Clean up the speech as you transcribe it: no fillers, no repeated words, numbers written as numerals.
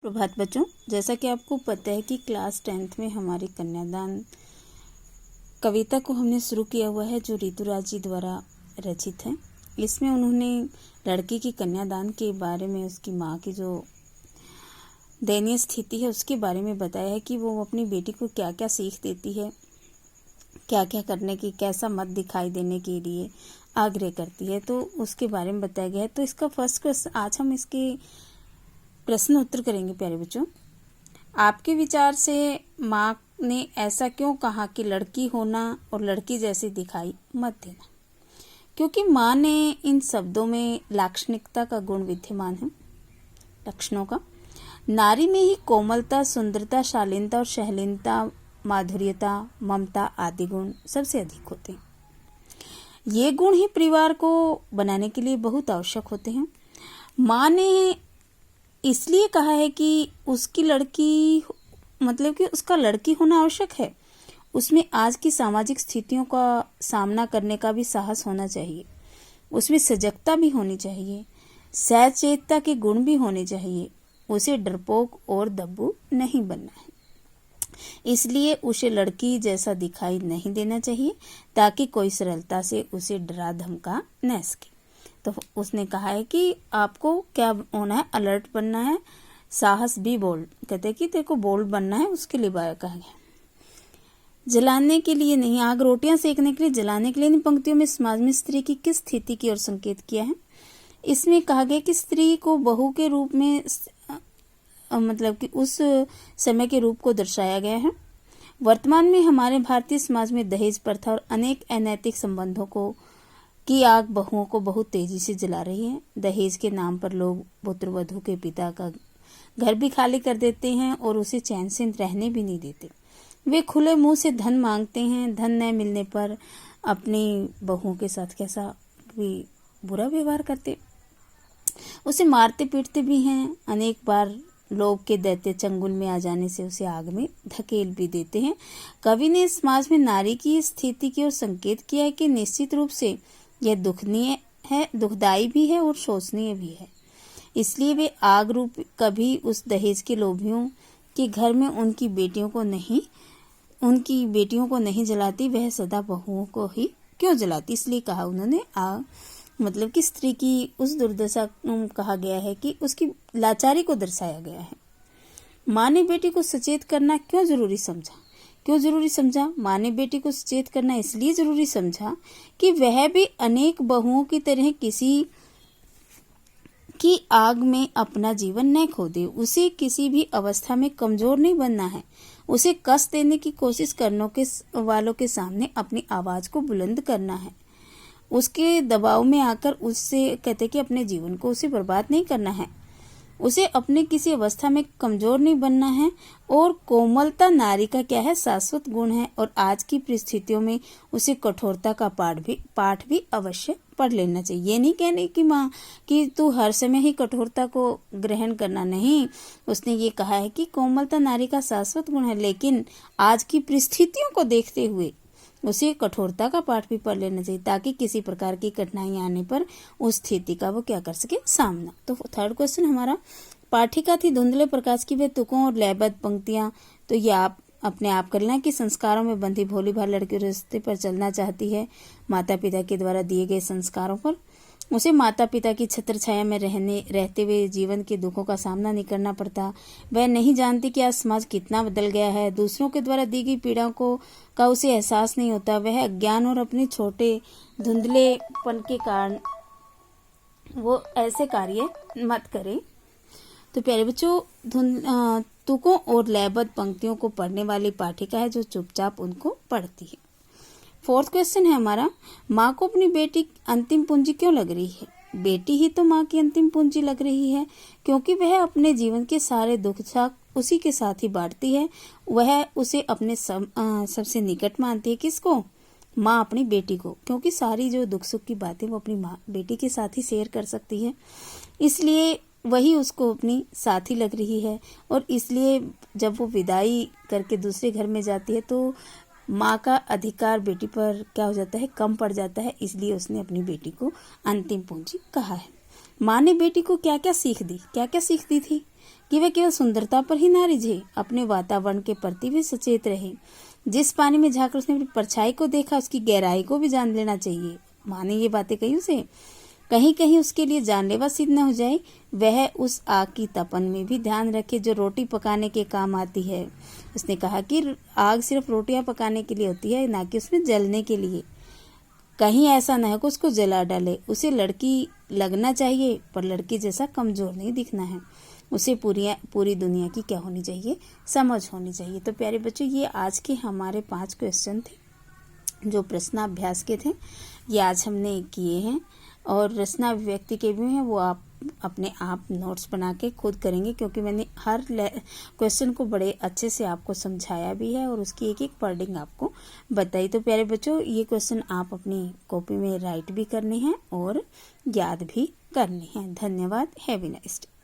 प्रभात बच्चों, जैसा कि आपको पता है कि क्लास 10th में हमारी कन्यादान कविता को हमने शुरू किया हुआ है, जो ऋतुराज जी द्वारा रचित है। इसमें उन्होंने लड़की की कन्यादान के बारे में, उसकी माँ की जो दयनीय स्थिति है उसके बारे में बताया है कि वो अपनी बेटी को क्या क्या सीख देती है, क्या क्या करने की, कैसा मत दिखाई देने के लिए आग्रह करती है, तो उसके बारे में बताया गया है। तो इसका फर्स्ट क्वेश्चन, आज हम इसके प्रश्न उत्तर करेंगे। प्यारे बच्चों, आपके विचार से माँ ने ऐसा क्यों कहा कि लड़की होना और लड़की जैसी दिखाई मत देना? क्योंकि माँ ने इन शब्दों में लाक्षणिकता का गुण विद्यमान है। लक्षणों का, नारी में ही कोमलता, सुंदरता, शालीनता और शैलीनता, माधुर्यता, ममता आदि गुण सबसे अधिक होते हैं। ये गुण ही परिवार को बनाने के लिए बहुत आवश्यक होते हैं। माँ ने इसलिए कहा है कि उसकी लड़की, मतलब कि उसका लड़की होना आवश्यक है। उसमें आज की सामाजिक स्थितियों का सामना करने का भी साहस होना चाहिए, उसमें सजगता भी होनी चाहिए, सचेतता के गुण भी होने चाहिए। उसे डरपोक और दब्बू नहीं बनना है। इसलिए उसे लड़की जैसा दिखाई नहीं देना चाहिए, ताकि कोई सरलता से उसे डरा धमका न सके। तो उसने कहा है कि आपको क्या होना है, अलर्ट बनना है, साहस भी, बोल्ड, कहते हैं कि तेरे को बोल्ड बनना है, उसके लिए कहा गया। जलाने के लिए नहीं, आग रोटियां सेकने के लिए, जलाने के लिए नहीं। पंक्तियों में समाज में स्त्री की किस स्थिति की ओर संकेत किया है? इसमें कहा गया कि स्त्री को बहू के रूप में, मतलब कि उस समय के रूप को दर्शाया गया है। वर्तमान में हमारे भारतीय समाज में दहेज प्रथा और अनेक अनैतिक संबंधों को की आग बहुओं को बहुत तेजी से जला रही है। दहेज के नाम पर लोग पुत्र वधू के पिता का घर भी खाली कर देते हैं और उसे चैन से रहने भी नहीं देते। वे खुले मुंह से धन मांगते हैं। धन न मिलने पर अपनी बहुओं के साथ कैसा भी बुरा व्यवहार करते, उसे मारते पीटते भी हैं। अनेक बार लोग के दैत्य चंगुल में आ जाने से उसे आग में धकेल भी देते हैं। कवि ने समाज में नारी की स्थिति की ओर संकेत किया है कि निश्चित रूप से यह दुखनीय है, दुखदायी भी है और शोचनीय भी है। इसलिए वे आग रूप कभी उस दहेज के लोभियों के घर में उनकी बेटियों को नहीं जलाती, वह सदा बहुओं को ही क्यों जलाती। इसलिए कहा उन्होंने मतलब कि स्त्री की उस दुर्दशा कहा गया है कि उसकी लाचारी को दर्शाया गया है। माँ ने बेटी को सचेत करना क्यों जरूरी समझा? माँ ने बेटी को सचेत करना इसलिए जरूरी समझा कि वह भी अनेक बहुओं की तरह किसी की आग में अपना जीवन न खो दे। उसे किसी भी अवस्था में कमजोर नहीं बनना है। उसे कष्ट देने की कोशिश करने के वालों के सामने अपनी आवाज को बुलंद करना है। उसके दबाव में आकर उससे, कहते कि अपने जीवन को उसे बर्बाद नहीं करना है। उसे अपने किसी अवस्था में कमजोर नहीं बनना है। और कोमलता नारी का क्या है, शाश्वत गुण है। और आज की परिस्थितियों में उसे कठोरता का पाठ भी अवश्य पढ़ लेना चाहिए। ये नहीं कहने की माँ कि तू हर समय ही कठोरता को ग्रहण करना, नहीं। उसने ये कहा है कि कोमलता नारी का शाश्वत गुण है, लेकिन आज की परिस्थितियों को देखते हुए उसे कठोरता का पाठ भी पढ़ लेना चाहिए, ताकि किसी प्रकार की कठिनाई आने पर उस स्थिति का वो क्या कर सके, सामना। तो थर्ड क्वेश्चन हमारा, पाठिका थी धुंधले प्रकाश की, वे तुकों और लयबद्ध पंक्तियां। तो ये आप अपने आप कर लें कि संस्कारों में बंधी भोली भाली लड़की रास्ते पर चलना चाहती है, माता पिता के द्वारा दिए गए संस्कारों पर। उसे माता पिता की छत्र छाया में रहते हुए जीवन के दुखों का सामना नहीं करना पड़ता। वह नहीं जानती कि आज समाज कितना बदल गया है। दूसरों के द्वारा दी गई पीड़ाओं का उसे एहसास नहीं होता। वह अज्ञान और अपने छोटे धुंधलेपन के कारण वो ऐसे कार्य मत करे। तो प्यारे बच्चों, तुकों और लयबद्ध पंक्तियों को पढ़ने वाली पाठिका है जो चुपचाप उनको पढ़ती है। फोर्थ क्वेश्चन है हमारा, माँ को अपनी बेटी अंतिम पूंजी क्यों लग रही है? बेटी ही तो माँ की अंतिम पूंजी लग रही है, क्योंकि वह अपने जीवन के सारे दुख सुख उसी के साथ ही बांटती है। वह उसे अपने सबसे निकट मानती है। किसको? माँ अपनी बेटी को, क्योंकि सारी जो दुख सुख की बातें वो अपनी माँ बेटी के साथ ही शेयर कर सकती है। इसलिए वही उसको अपनी साथी लग रही है। और इसलिए जब वो विदाई करके दूसरे घर में जाती है तो माँ का अधिकार बेटी पर क्या हो जाता है, कम पड़ जाता है। इसलिए उसने अपनी बेटी को अंतिम पूंजी कहा है। माँ ने बेटी को क्या क्या सीख दी थी? कि वह केवल सुंदरता पर ही ना रिझे, अपने वातावरण के प्रति भी सचेत रहे। जिस पानी में झांककर उसने अपनी परछाई को देखा, उसकी गहराई को भी जान लेना चाहिए। माने ये बातें कहीं उसे, कहीं कहीं उसके लिए जानलेवा सिद्ध न हो जाए। वह उस आग की तपन में भी ध्यान रखे जो रोटी पकाने के काम आती है। उसने कहा कि आग सिर्फ रोटियां पकाने के लिए होती है, ना कि उसमें जलने के लिए। कहीं ऐसा न हो कि उसको जला डाले। उसे लड़की लगना चाहिए, पर लड़की जैसा कमजोर नहीं दिखना है। उसे पूरी दुनिया की क्या होनी चाहिए, समझ होनी चाहिए। तो प्यारे बच्चों, ये आज के हमारे 5 क्वेश्चन थे जो प्रश्नाभ्यास के थे। ये आज हमने किए हैं, और रचना अभिव्यक्ति के भी हैं, वो आप अपने आप नोट्स बना के खुद करेंगे, क्योंकि मैंने हर क्वेश्चन को बड़े अच्छे से आपको समझाया भी है और उसकी एक एक वर्डिंग आपको बताई। तो प्यारे बच्चों, ये क्वेश्चन आप अपनी कॉपी में राइट भी करने हैं और याद भी करने हैं। धन्यवाद। Have a nice day.